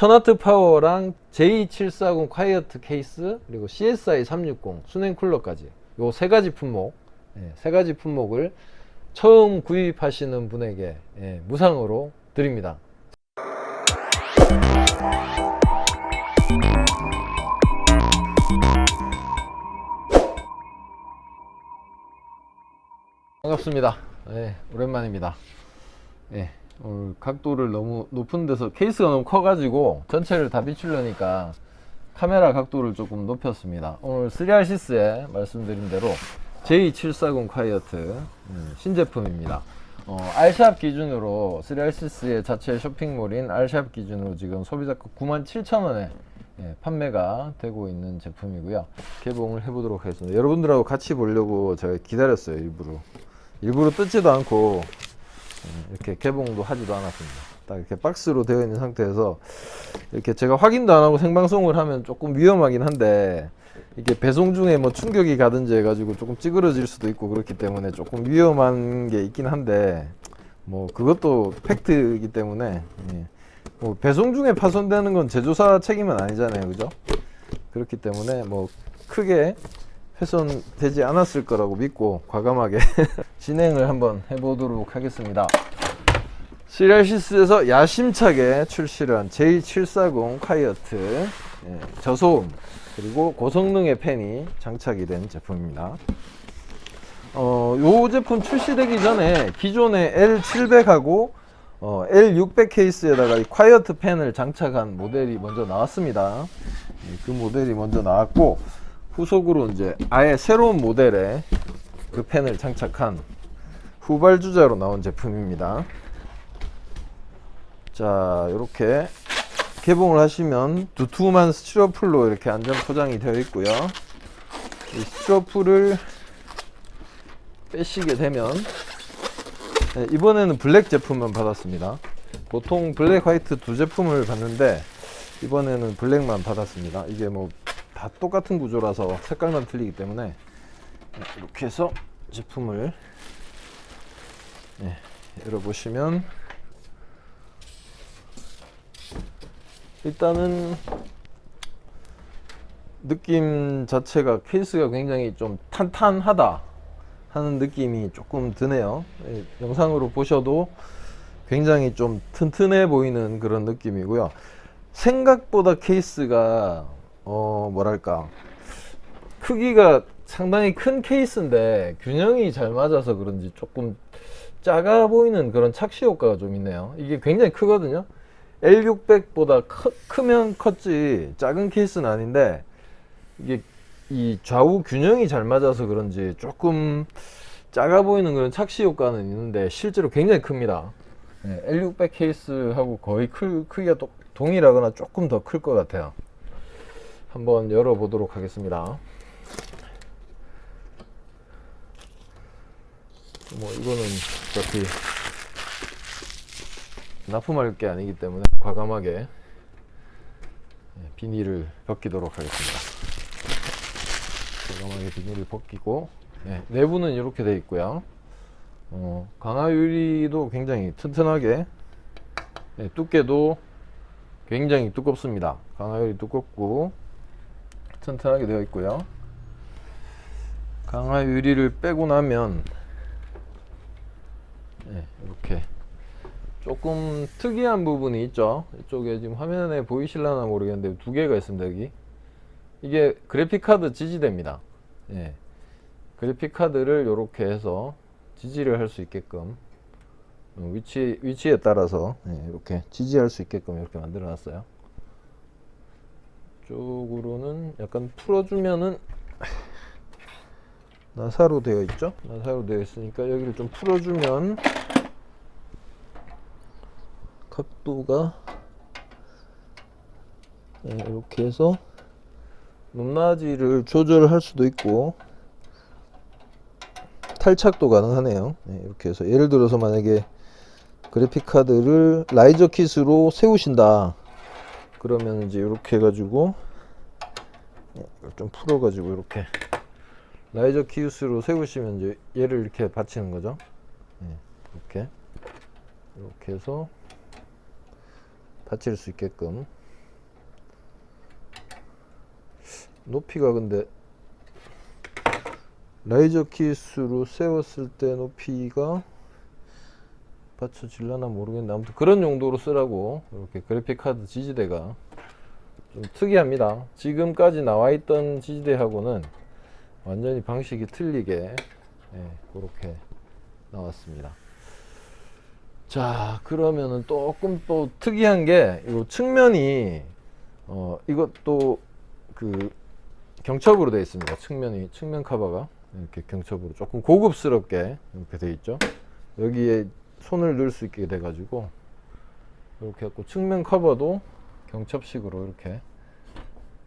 1000W 파워랑 J740 콰이어트 케이스, 그리고 CSI 360 수냉 쿨러까지 요 세 가지 품목, 세 가지 품목을 처음 구입하시는 분에게 무상으로 드립니다. 반갑습니다. 오랜만입니다. 오늘 각도를 너무 높은 데서 케이스가 너무 커가지고 전체를 다 비추려니까 카메라 각도를 조금 높였습니다. 오늘 3RCS에 말씀드린 대로 J740 콰이어트 신제품입니다. R샵 기준으로 3RCS의 자체 쇼핑몰인 R샵 기준으로 지금 소비자가 97,000원에 판매가 되고 있는 제품이고요. 개봉을 해보도록 하겠습니다. 여러분들하고 같이 보려고 제가 기다렸어요. 일부러 뜯지도 않고 이렇게 개봉도 하지도 않았습니다. 딱 이렇게 박스로 되어 있는 상태에서 이렇게 제가 확인도 안 하고 생방송을 하면 조금 위험하긴 한데, 이게 배송 중에 뭐 충격이 가든지 해가지고 조금 찌그러질 수도 있고 그렇기 때문에 조금 위험한 게 있긴 한데, 뭐 그것도 팩트이기 때문에 뭐 배송 중에 파손되는 건 제조사 책임은 아니잖아요, 그죠? 그렇기 때문에 뭐 크게 훼손되지 않았을 거라고 믿고 과감하게 진행을 한번 해보도록 하겠습니다. 3RCS에서 야심차게 출시를 한 J740 콰이어트 저소음 그리고 고성능의 팬이 장착이 된 제품입니다. 요 제품 출시되기 전에 기존의 L700하고 L600 케이스에다가 이 콰이어트 팬을 장착한 모델이 먼저 나왔습니다. 그 모델이 먼저 나왔고, 후속으로 이제 아예 새로운 모델에 그 팬을 장착한 후발주자로 나온 제품입니다. 자, 이렇게 개봉을 하시면 두툼한 스티로폴로 이렇게 안전 포장이 되어 있고요. 이 스티로폴을 빼시게 되면 이번에는 블랙 제품만 받았습니다. 보통 블랙, 화이트 두 제품을 받는데 이번에는 블랙만 받았습니다. 이게 뭐 다 똑같은 구조라서 색깔만 틀리기 때문에 이렇게 해서 제품을 열어보시면 일단은 느낌 자체가 케이스가 굉장히 좀 탄탄하다 하는 느낌이 조금 드네요. 영상으로 보셔도 굉장히 좀 튼튼해 보이는 그런 느낌이고요. 생각보다 케이스가 뭐랄까, 크기가 상당히 큰 케이스인데 균형이 잘 맞아서 그런지 조금 작아 보이는 그런 착시 효과가 좀 있네요. 이게 굉장히 크거든요. L600보다 크면 컸지 작은 케이스는 아닌데, 이게 이 좌우 균형이 잘 맞아서 그런지 조금 작아 보이는 그런 착시 효과는 있는데 실제로 굉장히 큽니다. L600 케이스하고 거의 크기가 동일하거나 조금 더 클 것 같아요. 한번 열어보도록 하겠습니다. 뭐 이거는 어차피 납품할 게 아니기 때문에 과감하게 비닐을 벗기도록 하겠습니다. 과감하게 비닐을 벗기고, 내부는 이렇게 되어 있고요. 강화 유리도 굉장히 튼튼하게, 두께도 굉장히 두껍습니다. 강화 유리 두껍고 튼튼하게 되어 있고요. 강화 유리를 빼고 나면 이렇게 조금 특이한 부분이 있죠. 이쪽에 지금 화면에 보이실려나 모르겠는데 두 개가 있습니다. 여기 이게 그래픽카드 지지대입니다. 그래픽카드를 이렇게 해서 지지를 할 수 있게끔 위치에 따라서 이렇게 지지할 수 있게끔 이렇게 만들어 놨어요. 쪽으로는 약간 풀어주면은 나사로 되어 있죠. 나사로 되어 있으니까 여기를 좀 풀어주면 각도가 이렇게 해서 높낮이를 조절할 수도 있고 탈착도 가능하네요. 이렇게 해서 예를 들어서 만약에 그래픽카드를 라이저 킷으로 세우신다 그러면 이제 이렇게 해가지고 좀 풀어가지고 이렇게 라이저 킷으로 세우시면 이제 얘를 이렇게 받치는 거죠. 이렇게 해서 받칠 수 있게끔 높이가 근데 라이저 키스로 세웠을 때 높이가 받쳐질려나 모르겠는데 아무튼 그런 용도로 쓰라고 이렇게 그래픽카드 지지대가 좀 특이합니다. 지금까지 나와 있던 지지대하고는 완전히 방식이 틀리게 그렇게 나왔습니다. 자, 그러면은 조금 또 특이한 게 이 측면이 이것도 그 경첩으로 되어 있습니다. 측면 커버가 이렇게 경첩으로 조금 고급스럽게 이렇게 되어 있죠. 여기에 손을 넣을 수 있게 돼 가지고 이렇게 했고, 측면 커버도 경첩식으로 이렇게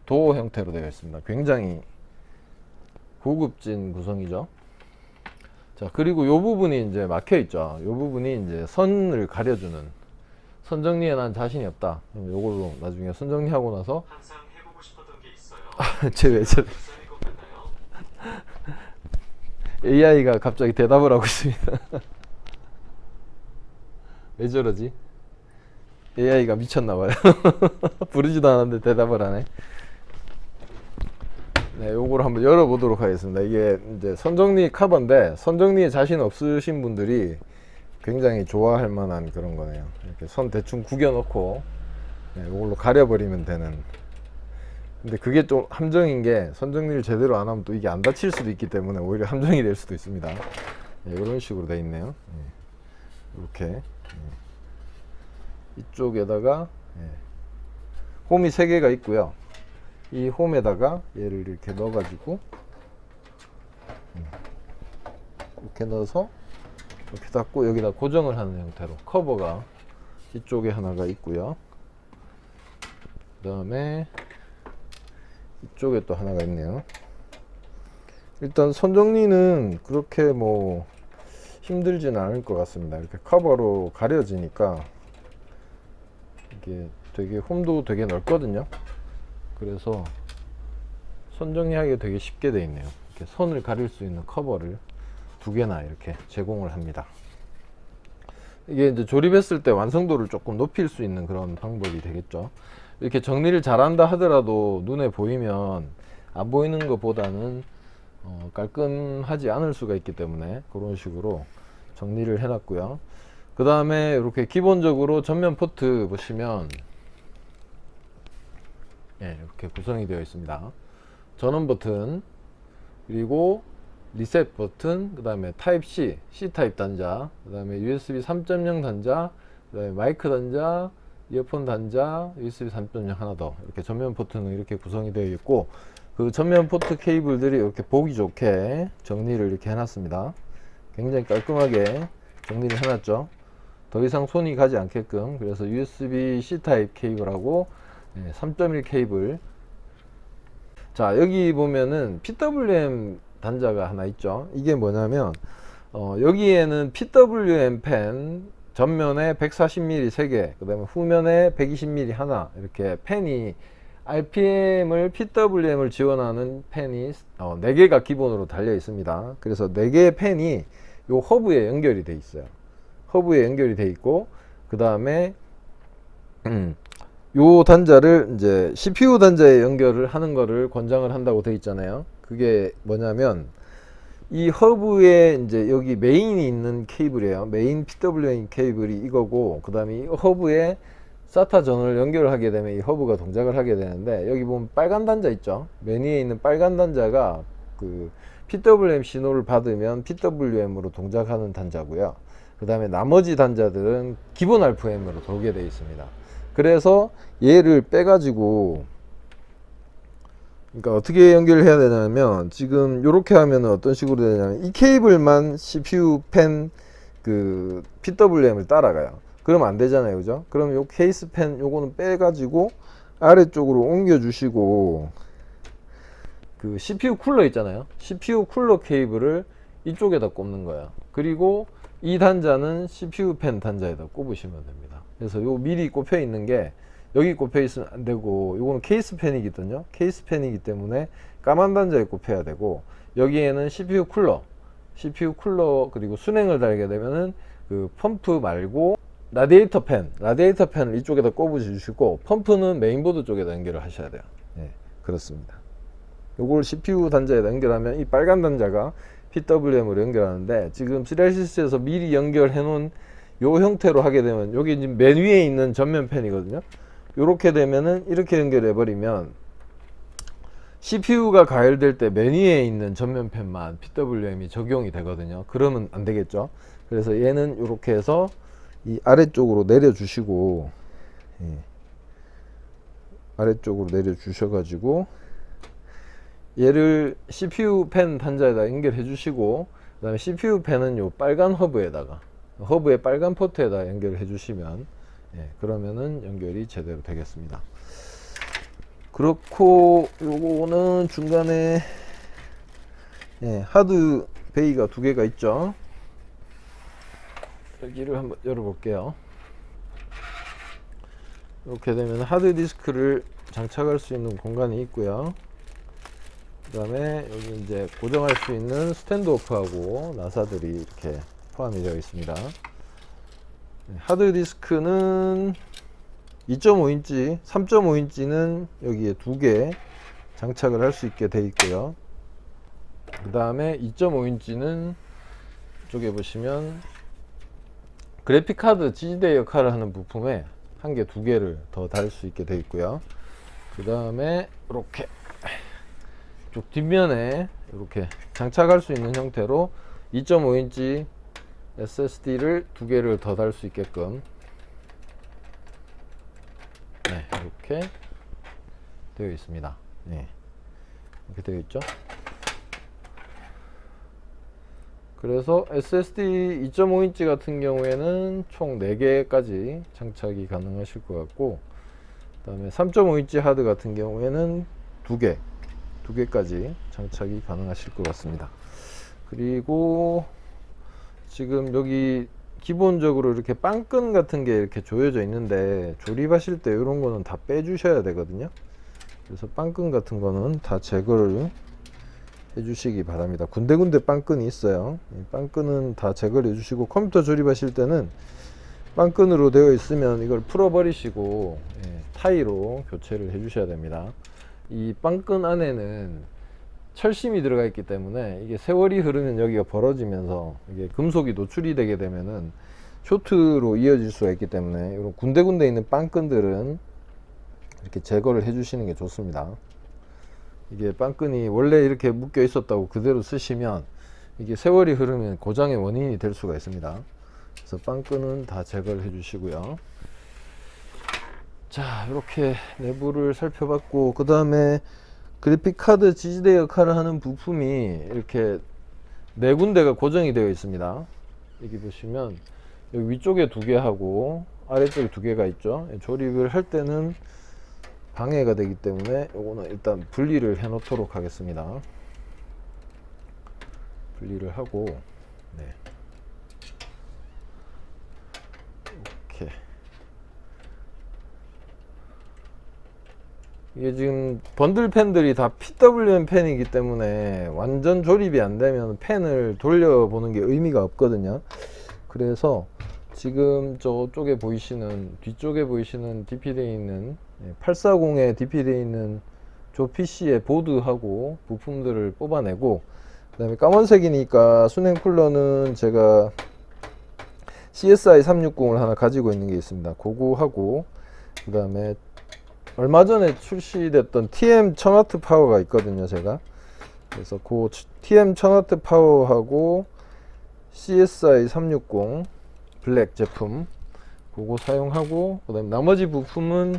도어 형태로 되어 있습니다. 굉장히 고급진 구성이죠. 자, 그리고 요 부분이 이제 막혀 있죠. 요 부분이 이제 선을 가려주는, 선 정리에 난 자신이 없다. 그럼 요걸로 나중에 선 정리하고 나서 항상 해보고 싶었던 게 있어요. 쟤 왜 저래? 비쌀 것 같나요? AI가 갑자기 대답을 하고 있습니다. 왜 저러지? AI가 미쳤나봐요. 부르지도 않았는데 대답을 하네. 네, 요거를 한번 열어보도록 하겠습니다. 이게 이제 선정리 커버인데, 선정리에 자신 없으신 분들이 굉장히 좋아할 만한 그런 거네요. 이렇게 선 대충 구겨놓고, 요걸로 가려버리면 되는. 근데 그게 좀 함정인 게, 선정리를 제대로 안 하면 또 이게 안 닫힐 수도 있기 때문에 오히려 함정이 될 수도 있습니다. 이런 식으로 돼 있네요. 이렇게. 이쪽에다가 홈이 3개가 있고요. 이 홈에다가 얘를 이렇게 넣어가지고 이렇게 넣어서 이렇게 닫고 여기다 고정을 하는 형태로 커버가 이쪽에 하나가 있고요. 그 다음에 이쪽에 또 하나가 있네요. 일단 선 정리는 그렇게 뭐 힘들지는 않을 것 같습니다. 이렇게 커버로 가려지니까 이게 되게 홈도 되게 넓거든요. 그래서 선 정리하기 되게 쉽게 되어 있네요. 이렇게 선을 가릴 수 있는 커버를 2개나 이렇게 제공을 합니다. 이게 이제 조립했을 때 완성도를 조금 높일 수 있는 그런 방법이 되겠죠. 이렇게 정리를 잘한다 하더라도 눈에 보이면 안 보이는 것보다는 깔끔하지 않을 수가 있기 때문에 그런 식으로 정리를 해놨고요. 그 다음에 이렇게 기본적으로 전면 포트 보시면 이렇게 구성이 되어 있습니다. 전원 버튼, 그리고 리셋 버튼, 그 다음에 타입 C, C타입 단자, 그 다음에 USB 3.0 단자, 그 다음에 마이크 단자, 이어폰 단자, USB 3.0 하나 더, 이렇게 전면 포트는 이렇게 구성이 되어 있고, 그 전면 포트 케이블들이 이렇게 보기 좋게 정리를 이렇게 해놨습니다. 굉장히 깔끔하게 정리를 해놨죠. 더 이상 손이 가지 않게끔. 그래서 USB C타입 케이블하고 3.1 케이블. 자, 여기 보면은 PWM 단자가 하나 있죠. 이게 뭐냐면 여기에는 PWM 펜 전면에 140mm 3개, 그 다음에 후면에 120mm 하나, 이렇게 펜이 RPM을 PWM을 지원하는 펜이 4개가 기본으로 달려 있습니다. 그래서 4개의 펜이 요 허브에 연결이 돼 있어요. 허브에 연결이 돼 있고, 그 다음에 요 단자를 이제 CPU 단자에 연결을 하는 거를 권장을 한다고 돼 있잖아요. 그게 뭐냐면 이 허브에 이제 여기 메인이 있는 케이블이에요. 메인 PWM 케이블이 이거고, 그 다음에 이 허브에 SATA 전원을 연결하게 되면 이 허브가 동작을 하게 되는데, 여기 보면 빨간 단자 있죠. 맨 위에 있는 빨간 단자가 그 PWM 신호를 받으면 PWM으로 동작하는 단자고요. 그 다음에 나머지 단자들은 기본 RPM으로 돌게 되어 있습니다. 그래서 얘를 빼가지고, 그러니까 어떻게 연결을 해야 되냐면, 지금 이렇게 하면 어떤 식으로 되냐면, 이 케이블만 CPU 펜 그 PWM을 따라가요. 그러면 안 되잖아요, 그죠? 그럼 요 케이스 펜 요거는 빼가지고 아래쪽으로 옮겨 주시고, 그 CPU 쿨러 있잖아요. CPU 쿨러 케이블을 이쪽에다 꼽는 거예요. 그리고 이 단자는 CPU 펜 단자에다 꼽으시면 됩니다. 그래서 요 미리 꼽혀 있는 게 여기 꼽혀 있으면 안 되고, 요거는 케이스 펜이거든요. 케이스 펜이기 때문에 까만 단자에 꼽혀야 되고, 여기에는 CPU 쿨러 그리고 순행을 달게 되면은 그 펌프 말고 라디에이터 펜을 이쪽에다 꼽아 주시고, 펌프는 메인보드 쪽에다 연결을 하셔야 돼요. 그렇습니다. 요걸 CPU 단자에다 연결하면 이 빨간 단자가 PWM으로 연결하는데, 지금 시리얼시스에서 미리 연결해 놓은 요 형태로 하게 되면, 여기 지금 맨 위에 있는 전면 팬이거든요. 요렇게 되면은 이렇게 연결해 버리면 CPU가 가열될 때 맨 위에 있는 전면 팬만 PWM이 적용이 되거든요. 그러면 안 되겠죠. 그래서 얘는 요렇게 해서 이 아래쪽으로 내려 주시고, 예. 아래쪽으로 내려 주셔 가지고 얘를 CPU 팬 단자에다 연결해 주시고, 그 다음에 CPU 팬은 요 빨간 허브에다가, 허브의 빨간 포트에다 연결해 주시면, 예, 그러면은 연결이 제대로 되겠습니다. 그렇고, 요거는 중간에, 예, 하드 베이가 두 개가 있죠. 여기를 한번 열어볼게요. 이렇게 되면 하드 디스크를 장착할 수 있는 공간이 있고요. 그 다음에 여기 이제 고정할 수 있는 스탠드오프하고 나사들이 이렇게 포함이 되어 있습니다. 하드 디스크는 2.5인치, 3.5인치는 여기에 두 개 장착을 할 수 있게 되어 있고요. 그 다음에 2.5인치는 이쪽에 보시면 그래픽 카드 지지대 역할을 하는 부품에 한 개, 두 개를 더 달 수 있게 되어 있고요. 그 다음에 이렇게 쪽 뒷면에 이렇게 장착할 수 있는 형태로 2.5인치 SSD를 두 개를 더 달 수 있게끔, 네, 이렇게 되어 있습니다. 네, 이렇게 되어 있죠. 그래서 SSD 2.5인치 같은 경우에는 총 4개까지 장착이 가능하실 것 같고, 그 다음에 3.5인치 하드 같은 경우에는 2개까지 장착이 가능하실 것 같습니다. 그리고 지금 여기 기본적으로 이렇게 빵끈 같은 게 이렇게 조여져 있는데, 조립하실 때 이런 거는 다 빼주셔야 되거든요. 그래서 빵끈 같은 거는 다 제거를 해주시기 바랍니다. 군데군데 빵끈이 있어요. 이 빵끈은 다 제거를 해주시고, 컴퓨터 조립하실 때는 빵끈으로 되어 있으면 이걸 풀어버리시고, 예, 타이로 교체를 해주셔야 됩니다. 이 빵끈 안에는 철심이 들어가 있기 때문에 이게 세월이 흐르면 여기가 벌어지면서 이게 금속이 노출이 되게 되면은 쇼트로 이어질 수가 있기 때문에, 이런 군데군데 있는 빵끈들은 이렇게 제거를 해주시는 게 좋습니다. 이게 빵끈이 원래 이렇게 묶여 있었다고 그대로 쓰시면 이게 세월이 흐르면 고장의 원인이 될 수가 있습니다. 그래서 빵끈은 다 제거를 해 주시고요. 자, 이렇게 내부를 살펴봤고, 그 다음에 그래픽 카드 지지대 역할을 하는 부품이 이렇게 네 군데가 고정이 되어 있습니다. 여기 보시면 여기 위쪽에 두 개 하고 아래쪽에 두 개가 있죠. 조립을 할 때는 방해가 되기 때문에 요거는 일단 분리를 해 놓도록 하겠습니다. 분리를 하고, 네, 이렇게. 이게 지금 번들 팬들이 다 PWM 팬이기 때문에 완전 조립이 안 되면 팬을 돌려보는 게 의미가 없거든요. 그래서 지금 저쪽에 보이시는, 뒤쪽에 보이시는 DP 되어 있는 840에 DP 되어 있는 조 PC의 보드하고 부품들을 뽑아내고, 그 다음에 까만색이니까 수냉 쿨러는 제가 CSI 360을 하나 가지고 있는 게 있습니다. 그거 하고, 그 다음에 얼마 전에 출시됐던 TM 1000W 파워가 있거든요, 제가. 그래서 그 TM 1000W 파워하고 CSI 360 블랙 제품 그거 사용하고, 그 다음에 나머지 부품은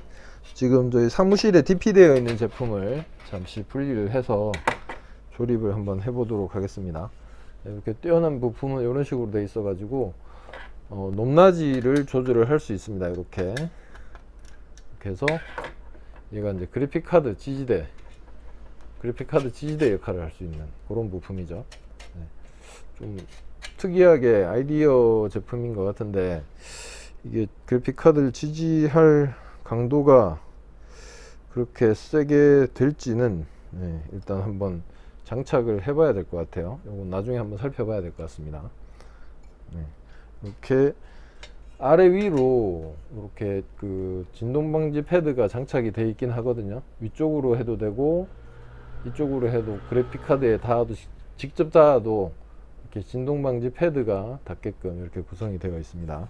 지금 저희 사무실에 DP 되어 있는 제품을 잠시 분리를 해서 조립을 한번 해보도록 하겠습니다. 이렇게 떼어난 부품은 이런 식으로 되어 있어 가지고 높낮이를 조절을 할 수 있습니다. 이렇게 해서 얘가 이제 그래픽카드 지지대 역할을 할 수 있는 그런 부품이죠. 네. 좀 특이하게 아이디어 제품인 것 같은데, 이게 그래픽카드를 지지할 강도가 그렇게 세게 될지는, 네, 일단 한번 장착을 해봐야 될 것 같아요. 이건 나중에 한번 살펴봐야 될 것 같습니다. 네. 이렇게 아래 위로 이렇게 그 진동 방지 패드가 장착이 되어 있긴 하거든요. 위쪽으로 해도 되고 이쪽으로 해도 그래픽카드에 닿아도 직접 닿아도 이렇게 진동 방지 패드가 닿게끔 이렇게 구성이 되어 있습니다.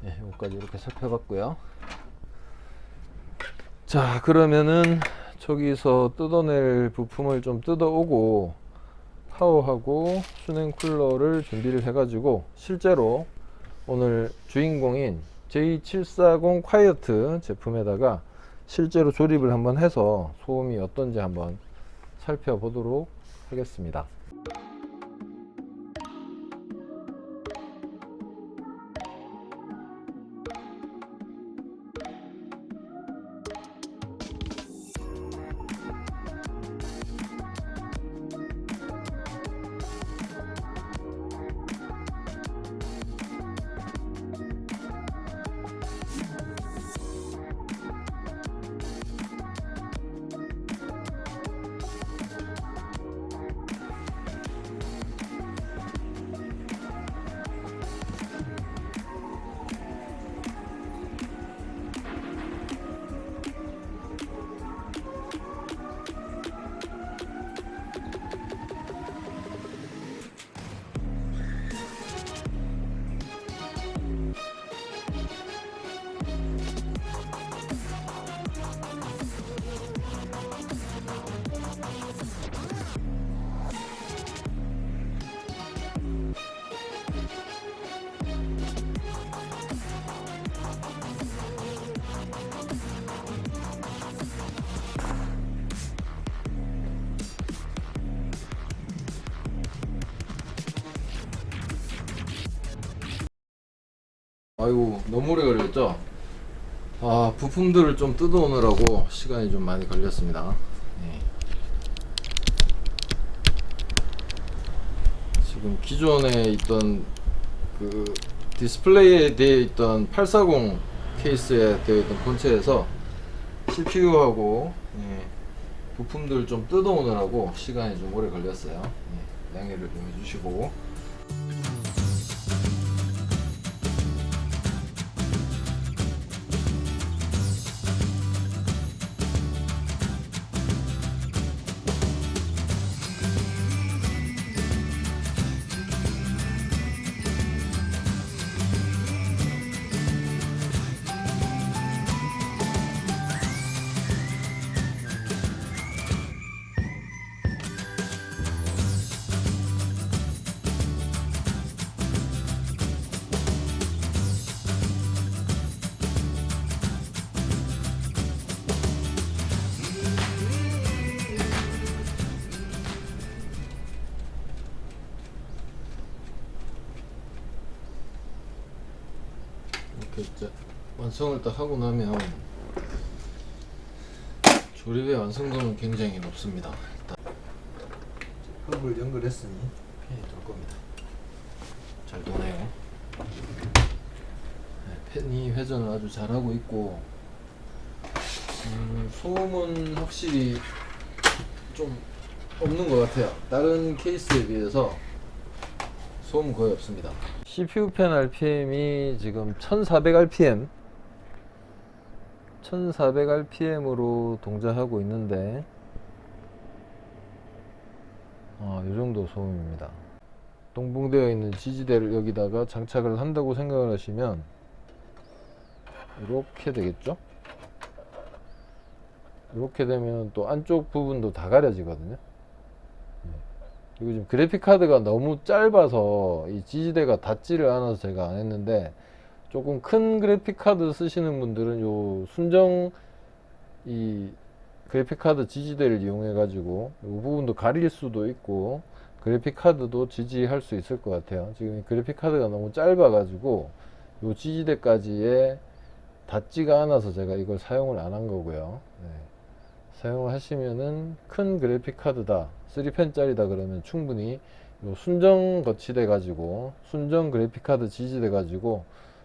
네, 여기까지 이렇게 살펴봤고요. 자, 그러면은 저기서 뜯어낼 부품을 좀 뜯어오고 파워하고 수냉 쿨러를 준비를 해가지고 실제로 오늘 주인공인 J740 콰이어트 제품에다가 실제로 조립을 한번 해서 소음이 어떤지 한번 살펴보도록 하겠습니다. 아이고, 너무 오래 걸렸죠? 아, 부품들을 좀 뜯어오느라고 시간이 좀 많이 걸렸습니다. 네. 지금 기존에 있던 그 디스플레이에 되어 있던 840 케이스에 되어 있던 본체에서 CPU하고 부품들 좀 뜯어오느라고 시간이 좀 오래 걸렸어요. 양해를 좀 해주시고. 이렇게 이제 완성을 딱 하고 나면 조립의 완성도는 굉장히 높습니다. 일단 흡을 연결했으니 펜이 돌 겁니다. 잘 도네요. 네, 펜이 회전을 아주 잘하고 있고 소음은 확실히 좀 없는 것 같아요. 다른 케이스에 비해서 소음 거의 없습니다. CPU 펜 RPM이 지금 1400rpm으로 동작하고 있는데 이 정도 소음입니다. 동봉되어 있는 지지대를 여기다가 장착을 한다고 생각을 하시면 이렇게 되겠죠? 이렇게 되면 또 안쪽 부분도 다 가려지거든요. 그리고 지금 그래픽 카드가 너무 짧아서 이 지지대가 닿지를 않아서 제가 안 했는데, 조금 큰 그래픽 카드 쓰시는 분들은 요 순정 이 그래픽 카드 지지대를 이용해 가지고 이 부분도 가릴 수도 있고 그래픽 카드도 지지할 수 있을 것 같아요. 지금 이 그래픽 카드가 너무 짧아 가지고 요 지지대까지에 닿지가 않아서 제가 이걸 사용을 안 한 거고요. 사용하시면은 큰 그래픽 카드다, 3펜짜리다 그러면 충분히 요 순정 거치돼 가지고 순정 그래픽 카드 지지돼 가지고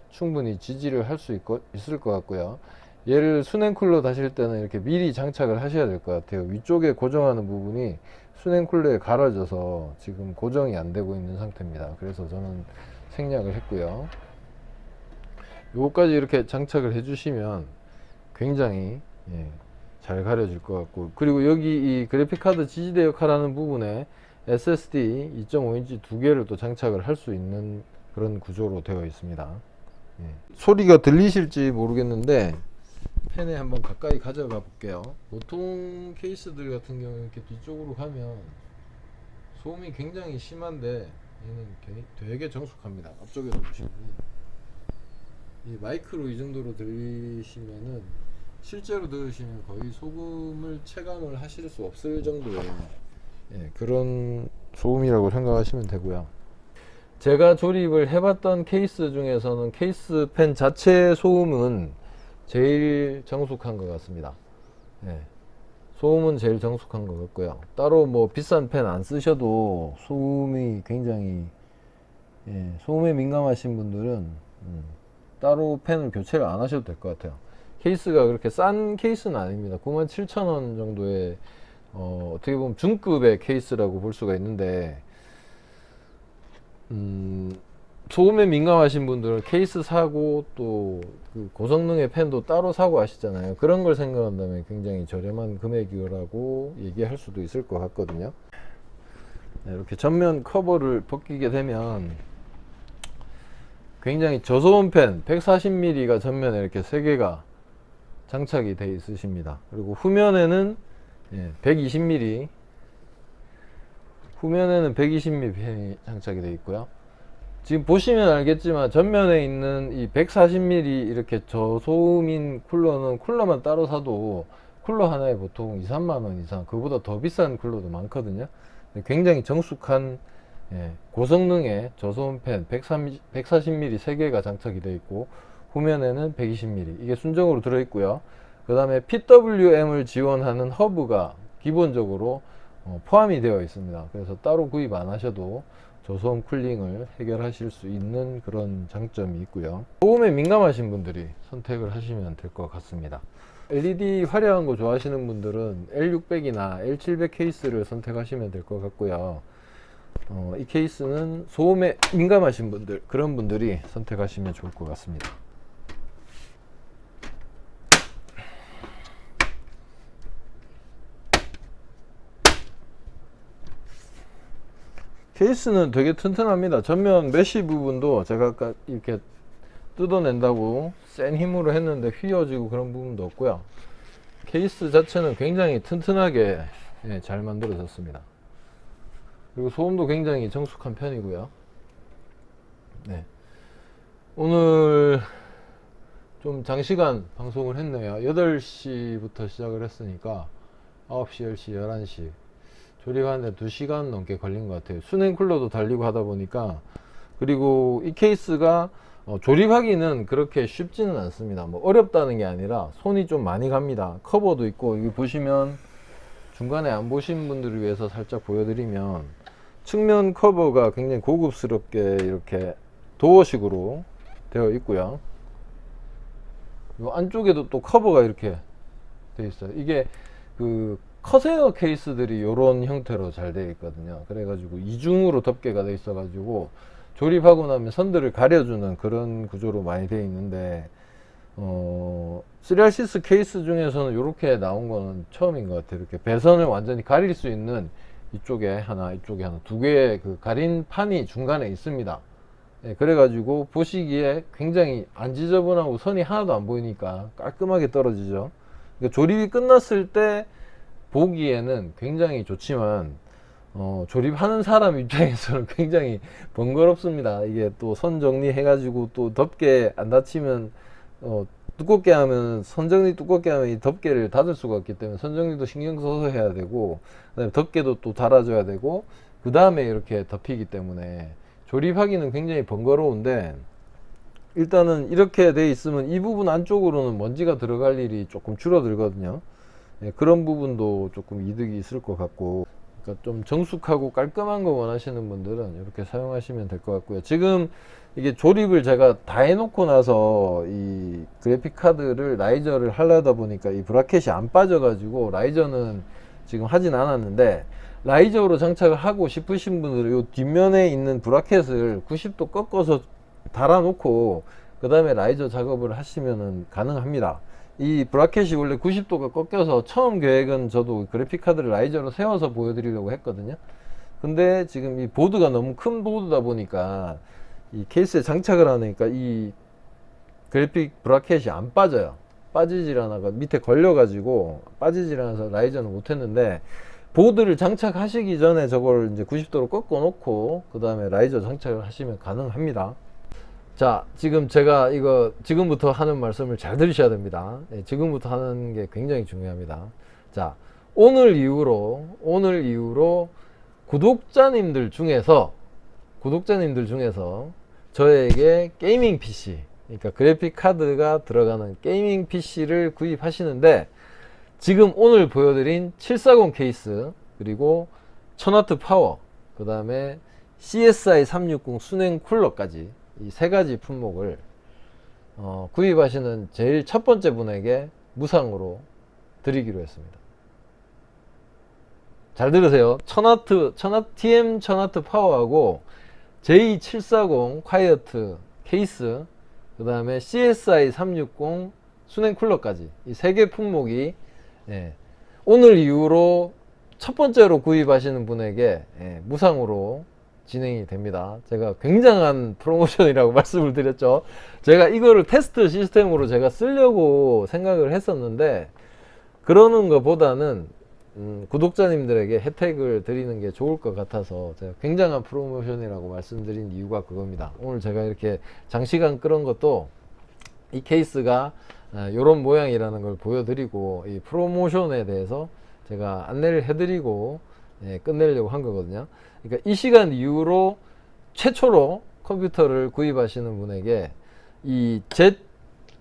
충분히 지지를 할 수 있을 것 같고요. 얘를 수냉쿨러 다실 때는 이렇게 미리 장착을 하셔야 될 것 같아요. 위쪽에 고정하는 부분이 수냉쿨러에 갈아져서 지금 고정이 안 되고 있는 상태입니다. 그래서 저는 생략을 했고요. 요거까지 이렇게 장착을 해 주시면 굉장히 잘 가려질 것 같고, 그리고 여기 이 그래픽카드 지지대 역할하는 부분에 SSD 2.5인치 두 개를 또 장착을 할 수 있는 그런 구조로 되어 있습니다. 예. 소리가 들리실지 모르겠는데 펜에 한번 가까이 가져가 볼게요. 보통 케이스들 같은 경우는 이렇게 뒤쪽으로 가면 소음이 굉장히 심한데 얘는 되게 정숙합니다. 앞쪽에도 보시면 이 마이크로 이 정도로 들리시면은 실제로 들으시면 거의 소음을 체감을 하실 수 없을 정도의 그런 소음이라고 생각하시면 되고요. 제가 조립을 해봤던 케이스 중에서는 케이스 펜 자체 소음은 제일 정숙한 것 같습니다. 소음은 제일 정숙한 것 같고요. 따로 뭐 비싼 펜 안 쓰셔도 소음이 굉장히 소음에 민감하신 분들은 따로 펜을 교체를 안 하셔도 될 것 같아요. 케이스가 그렇게 싼 케이스는 아닙니다. 97,000원 정도의 어떻게 보면 중급의 케이스라고 볼 수가 있는데 소음에 민감하신 분들은 케이스 사고 또 그 고성능의 펜도 따로 사고 하시잖아요. 그런 걸 생각한다면 굉장히 저렴한 금액이라고 얘기할 수도 있을 것 같거든요. 이렇게 전면 커버를 벗기게 되면 굉장히 저소음 펜 140mm가 전면에 이렇게 3개가 장착이 되어 있으십니다. 그리고 후면에는 120mm 후면에는 120mm 펜이 장착이 되어 있고요. 지금 보시면 알겠지만 전면에 있는 이 140mm 이렇게 저소음인 쿨러는 쿨러만 따로 사도 쿨러 하나에 보통 2, 3만원 이상, 그보다 더 비싼 쿨러도 많거든요. 굉장히 정숙한 고성능의 저소음 펜 140mm 3개가 장착이 되어 있고 후면에는 120mm 이게 순정으로 들어 있고요. 그 다음에 PWM을 지원하는 허브가 기본적으로 포함이 되어 있습니다. 그래서 따로 구입 안 하셔도 저소음 쿨링을 해결하실 수 있는 그런 장점이 있고요. 소음에 민감하신 분들이 선택을 하시면 될 것 같습니다. LED 화려한 거 좋아하시는 분들은 L600이나 L700 케이스를 선택하시면 될 것 같고요. 이 케이스는 소음에 민감하신 분들, 그런 분들이 선택하시면 좋을 것 같습니다. 케이스는 되게 튼튼합니다. 전면 메쉬 부분도 제가 아까 이렇게 뜯어낸다고 센 힘으로 했는데 휘어지고 그런 부분도 없고요. 케이스 자체는 굉장히 튼튼하게 잘 만들어졌습니다. 그리고 소음도 굉장히 정숙한 편이고요. 오늘 좀 장시간 방송을 했네요. 8시부터 시작을 했으니까 9시, 10시, 11시 조립하는데 2시간 넘게 걸린 것 같아요. 수냉 쿨러도 달리고 하다 보니까. 그리고 이 케이스가 조립하기는 그렇게 쉽지는 않습니다. 뭐 어렵다는 게 아니라 손이 좀 많이 갑니다. 커버도 있고, 여기 보시면 중간에 안 보신 분들을 위해서 살짝 보여드리면 측면 커버가 굉장히 고급스럽게 이렇게 도어식으로 되어 있고요. 이 안쪽에도 또 커버가 이렇게 되어 있어요. 이게 그 커세어 케이스들이 이런 형태로 잘 되어 있거든요. 그래가지고 이중으로 덮개가 되어 있어가지고 조립하고 나면 선들을 가려주는 그런 구조로 많이 되어 있는데 3RCS 케이스 중에서는 이렇게 나온 거는 처음인 것 같아요. 이렇게 배선을 완전히 가릴 수 있는 이쪽에 하나, 이쪽에 하나, 두 개의 그 가린 판이 중간에 있습니다. 그래가지고 보시기에 굉장히 안 지저분하고 선이 하나도 안 보이니까 깔끔하게 떨어지죠. 그러니까 조립이 끝났을 때 보기에는 굉장히 좋지만 조립하는 사람 입장에서는 굉장히 번거롭습니다. 이게 또 선 정리해 가지고 또 덮개 안 닫히면 두껍게 하면, 선 정리 두껍게 하면 이 덮개를 닫을 수가 없기 때문에 선 정리도 신경 써서 해야 되고, 그다음에 덮개도 또 달아줘야 되고, 그 다음에 이렇게 덮이기 때문에 조립하기는 굉장히 번거로운데, 일단은 이렇게 돼 있으면 이 부분 안쪽으로는 먼지가 들어갈 일이 조금 줄어들거든요. 그런 부분도 조금 이득이 있을 것 같고, 그러니까 좀 정숙하고 깔끔한 거 원하시는 분들은 이렇게 사용하시면 될 것 같고요. 지금 이게 조립을 제가 다 해놓고 나서 이 그래픽 카드를 라이저를 하려다 보니까 이 브라켓이 안 빠져가지고 라이저는 지금 하진 않았는데, 라이저로 장착을 하고 싶으신 분들은 이 뒷면에 있는 브라켓을 90도 꺾어서 달아 놓고 그 다음에 라이저 작업을 하시면 가능합니다. 이 브라켓이 원래 90도가 꺾여서 처음 계획은 저도 그래픽카드를 라이저로 세워서 보여드리려고 했거든요. 근데 지금 이 보드가 너무 큰 보드다 보니까 이 케이스에 장착을 하니까 이 그래픽 브라켓이 안 빠져요. 빠지질 않아가 밑에 걸려가지고 빠지질 않아서 라이저는 못했는데, 보드를 장착하시기 전에 저걸 이제 90도로 꺾어 놓고 그 다음에 라이저 장착을 하시면 가능합니다. 자, 지금 제가 이거 지금부터 하는 말씀을 잘 들으셔야 됩니다. 예, 지금부터 하는 게 굉장히 중요합니다. 자, 오늘 이후로 구독자님들 중에서 저에게 게이밍 PC, 그러니까 그래픽 카드가 들어가는 게이밍 PC를 구입하시는데, 지금 오늘 보여드린 740 케이스, 그리고 1000W 파워, 그 다음에 CSI 360 순행 쿨러까지 이 세 가지 품목을 구입하시는 제일 첫 번째 분에게 무상으로 드리기로 했습니다. 잘 들으세요. 1000W, TM 1000W 파워하고 J740 콰이어트 케이스, 그 다음에 CSI 360 순행 쿨러까지 이 세 개 품목이, 예, 오늘 이후로 첫 번째로 구입하시는 분에게, 예, 무상으로 진행이 됩니다. 제가 굉장한 프로모션이라고 말씀을 드렸죠. 제가 이거를 테스트 시스템으로 제가 쓰려고 생각을 했었는데, 그러는 것보다는 구독자님들에게 혜택을 드리는 게 좋을 것 같아서 제가 굉장한 프로모션이라고 말씀드린 이유가 그겁니다. 오늘 제가 이렇게 장시간 끌은 것도 이 케이스가 이런 모양이라는 걸 보여드리고, 이 프로모션에 대해서 제가 안내를 해드리고, 예, 끝내려고 한 거거든요. 그러니까 이 시간 이후로 최초로 컴퓨터를 구입하시는 분에게 이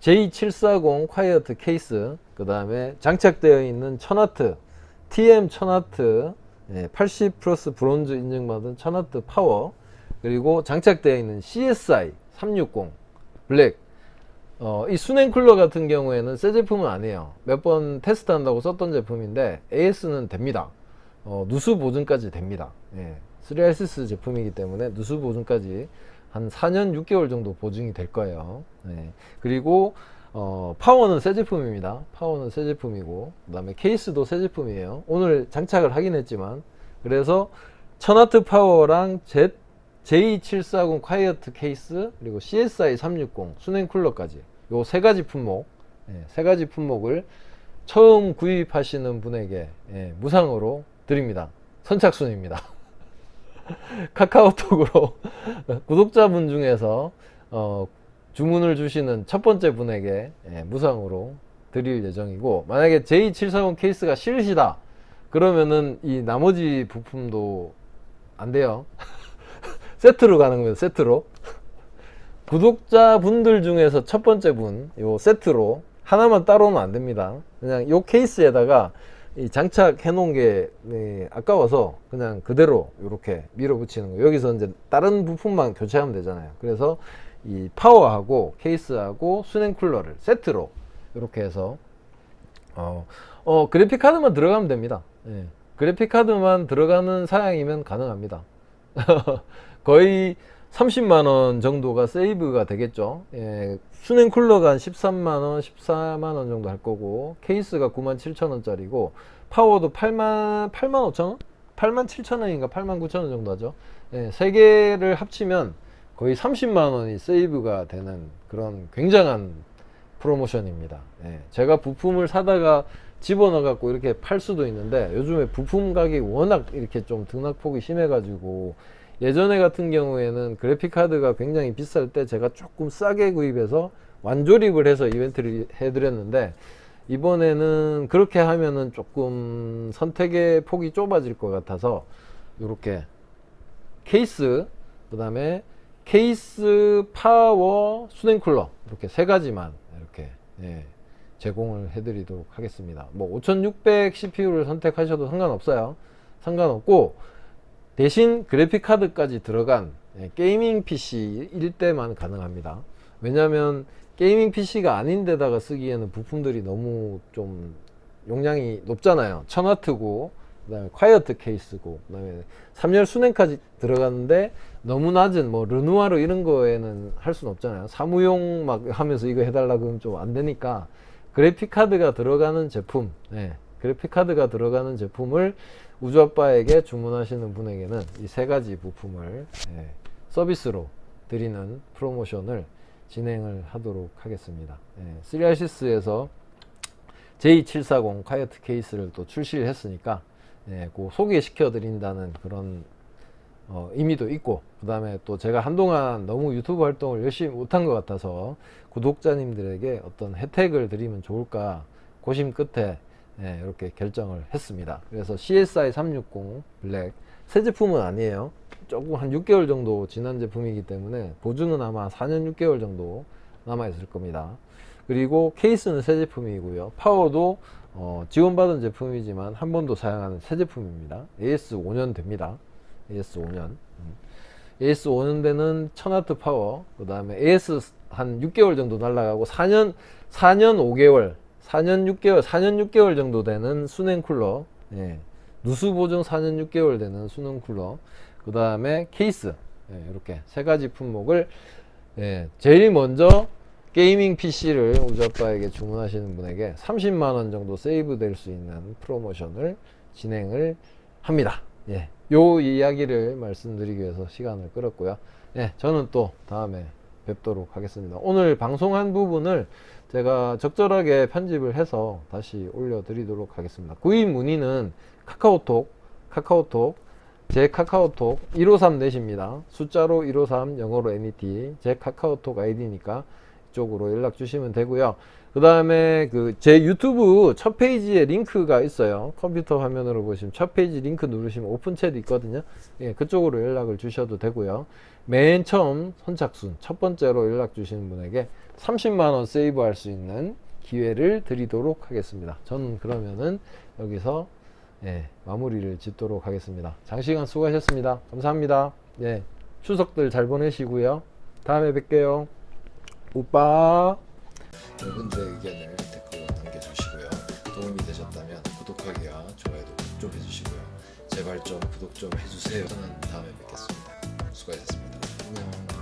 J740 콰이어트 케이스, 그 다음에 장착되어 있는 1000W, TM 1000W, 80 플러스 브론즈 인증받은 1000W 파워, 그리고 장착되어 있는 CSI 360 블랙, 이 순행 쿨러 같은 경우에는 새 제품은 아니에요. 몇 번 테스트 한다고 썼던 제품인데 AS는 됩니다. 누수 보증까지 됩니다. 3RSS 제품이기 때문에 누수 보증까지 한 4년 6개월 정도 보증이 될 거예요. 그리고 파워는 새 제품입니다. 파워는 새 제품이고, 그 다음에 케이스도 새 제품이에요. 오늘 장착을 하긴 했지만, 그래서 1000W 파워랑 J740 콰이어트 케이스, 그리고 CSI 360 순행 쿨러까지 요 세 가지 품목, 세 가지 품목을 처음 구입하시는 분에게, 무상으로 드립니다. 선착순입니다. 카카오톡으로 구독자분 중에서 주문을 주시는 첫 번째 분에게, 무상으로 드릴 예정이고, 만약에 J740 케이스가 싫으시다 그러면은 이 나머지 부품도 안 돼요. 세트로 가는 거예요. 세트로. 구독자분들 중에서 첫 번째 분, 요 세트로 하나만 따로는 안 됩니다. 그냥 요 케이스에다가 이 장착해 놓은 게, 아까워서 그냥 그대로 이렇게 밀어붙이는 거예요. 여기서 이제 다른 부품만 교체하면 되잖아요. 그래서 이 파워하고 케이스하고 순행 쿨러를 세트로 이렇게 해서 그래픽 카드만 들어가면 됩니다. 그래픽 카드만 들어가는 사양이면 가능합니다. 거의 30만원 정도가 세이브가 되겠죠. 순행 쿨러가 한 13만원, 14만원 정도 할 거고, 케이스가 97,000원짜리고, 파워도 85,000원? 87,000원인가 89,000원 정도 하죠. 세 개를 합치면 거의 30만원이 세이브가 되는 그런 굉장한 프로모션입니다. 제가 부품을 사다가 집어넣어 갖고 이렇게 팔 수도 있는데, 요즘에 부품 가격이 워낙 이렇게 좀 등락폭이 심해 가지고, 예전에 같은 경우에는 그래픽 카드가 굉장히 비쌀 때 제가 조금 싸게 구입해서 완조립을 해서 이벤트를 해드렸는데, 이번에는 그렇게 하면은 조금 선택의 폭이 좁아질 것 같아서 이렇게 케이스, 그 다음에 케이스, 파워, 순행 쿨러 이렇게 세 가지만 이렇게, 제공을 해드리도록 하겠습니다. 뭐 5600 CPU를 선택하셔도 상관없어요. 상관없고, 대신 그래픽 카드까지 들어간 게이밍 PC일 때만 가능합니다. 왜냐면 게이밍 PC가 아닌데다가 쓰기에는 부품들이 너무 좀 용량이 높잖아요. 1000W고, 그 다음에 콰이어트 케이스고, 그 다음에 3열 순행까지 들어가는데 너무 낮은 뭐 르누아르 이런 거에는 할 수는 없잖아요. 사무용 막 하면서 이거 해달라 그러면 좀 안 되니까 그래픽 카드가 들어가는 제품, 그래픽 카드가 들어가는 제품을 우주아빠에게 주문하시는 분에게는 이 세 가지 부품을 서비스로 드리는 프로모션을 진행을 하도록 하겠습니다. 3RCS에서 J740 콰이어트 케이스를 또 출시를 했으니까 그 소개시켜 드린다는 그런 의미도 있고, 그 다음에 또 제가 한동안 너무 유튜브 활동을 열심히 못한 것 같아서 구독자님들에게 어떤 혜택을 드리면 좋을까 고심 끝에 이렇게 결정을 했습니다. 그래서 CSI 360 블랙, 새 제품은 아니에요. 조금 한 6개월 정도 지난 제품이기 때문에 보증은 아마 4년 6개월 정도 남아 있을 겁니다. 그리고 케이스는 새 제품이고요. 파워도 지원받은 제품이지만 한 번도 사용하는 새 제품입니다. AS 5년 됩니다. AS 5년. AS 5년 되는 1000W 파워, 그 다음에 AS 한 6개월 정도 날라가고 4년 6개월 정도 되는 수냉 쿨러, 누수 보증 4년 6개월 되는 수냉 쿨러, 그 다음에 케이스, 이렇게 세 가지 품목을 제일 먼저 게이밍 PC를 우주아빠에게 주문하시는 분에게 30만원 정도 세이브 될 수 있는 프로모션을 진행을 합니다. 요 이야기를 말씀드리기 위해서 시간을 끌었고요. 저는 또 다음에 뵙도록 하겠습니다. 오늘 방송한 부분을 제가 적절하게 편집을 해서 다시 올려드리도록 하겠습니다. 구입 문의는 카카오톡, 제 카카오톡 153 내십니다. 숫자로 153, 영어로 NET, 제 카카오톡 아이디니까 이쪽으로 연락 주시면 되고요. 그 다음에 제 유튜브 첫 페이지에 링크가 있어요. 컴퓨터 화면으로 보시면 첫 페이지 링크 누르시면 오픈 챗 있거든요. 그쪽으로 연락을 주셔도 되고요. 맨 처음 선착순 첫 번째로 연락 주시는 분에게 30만원 세이브 할 수 있는 기회를 드리도록 하겠습니다. 저는 그러면은 여기서 마무리를 짓도록 하겠습니다. 장시간 수고하셨습니다. 감사합니다. 추석들 잘 보내시고요. 다음에 뵐게요. 오빠. 여러분들의 의견을 댓글로 남겨주시고요. 도움이 되셨다면 구독하기와 좋아요도 좀 해주시고요. 제발 좀 구독 좀 해주세요. 저는 다음에 뵙겠습니다. 수고하셨습니다. 안녕.